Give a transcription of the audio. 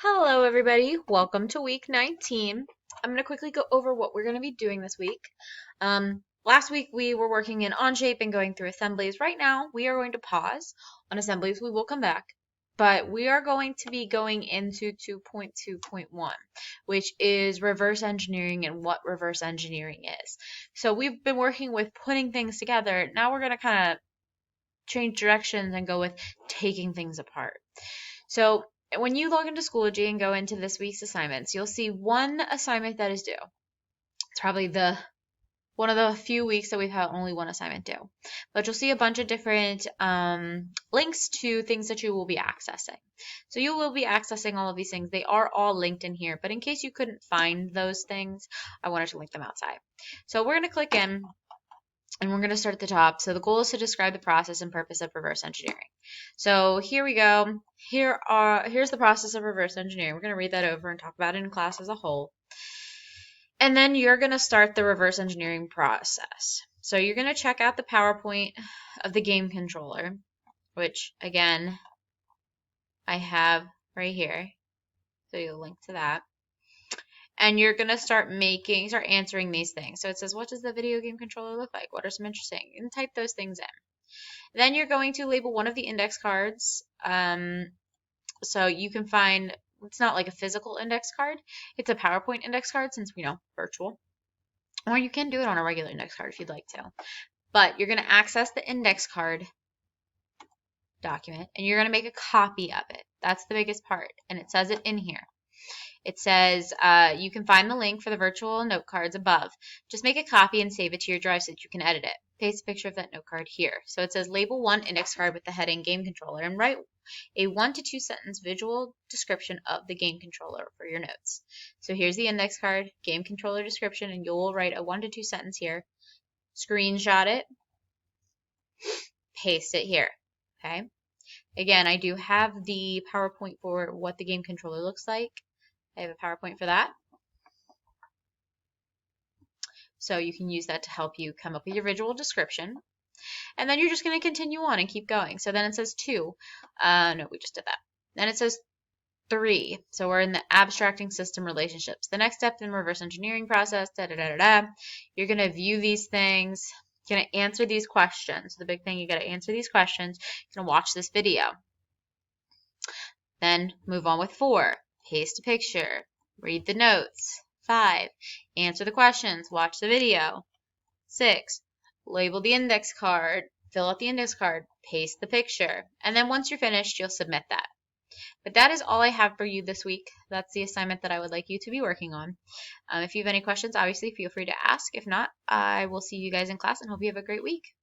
Hello, everybody. Welcome to week 19. I'm going to quickly go over what we're going to be doing this week. Last week we were working in Onshape and going through assemblies. Right now we are going to pause on assemblies. We will come back, but we are going to be going into 2.2.1, which is reverse engineering and what reverse engineering is. So we've been working with putting things together. Now we're going to kind of change directions and go with taking things apart. So when you log into Schoology and go into this week's assignments, you'll see one assignment that is due. It's probably one of the few weeks that we've had only one assignment due. But you'll see a bunch of different links to things that you will be accessing. So you will be accessing all of these things. They are all linked in here. But in case you couldn't find those things, I wanted to link them outside. So we're going to click in. And we're going to start at the top. So the goal is to describe the process and purpose of reverse engineering. So here we go. Here's the process of reverse engineering. We're going to read that over and talk about it in class as a whole. And then you're going to start the reverse engineering process. So you're going to check out the PowerPoint of the game controller, which again, I have right here. So you'll link to that. And you're going to start answering these things. So it says, what does the video game controller look like? What are some interesting? And type those things in. Then you're going to label one of the index cards. So you can find, it's not like a physical index card. It's a PowerPoint index card since we know virtual. Or you can do it on a regular index card if you'd like to. But you're going to access the index card document and you're going to make a copy of it. That's the biggest part. And it says it in here. It says you can find the link for the virtual note cards above. Just make a copy and save it to your drive so that you can edit it. Paste a picture of that note card here. So it says label one index card with the heading game controller and write a 1 to 2 sentence visual description of the game controller for your notes. So here's the index card, game controller description, and you'll write a 1 to 2 sentence here. Screenshot it. Paste it here. Okay. Again, I do have the PowerPoint for what the game controller looks like. I have a PowerPoint for that. So you can use that to help you come up with your visual description. And then you're just going to continue on and keep going. So then it says 2. No, we just did that. Then it says 3. So we're in the abstracting system relationships. The next step in the reverse engineering process, you're going to view these things. You're going to answer these questions. The big thing, you got to answer these questions. You're going to watch this video. Then move on with 4. Paste a picture, read the notes. 5. Answer the questions, watch the video. 6. Label the index card, fill out the index card, paste the picture. And then once you're finished, you'll submit that. But that is all I have for you this week. That's the assignment that I would like you to be working on. If you have any questions, obviously feel free to ask. If not, I will see you guys in class and hope you have a great week.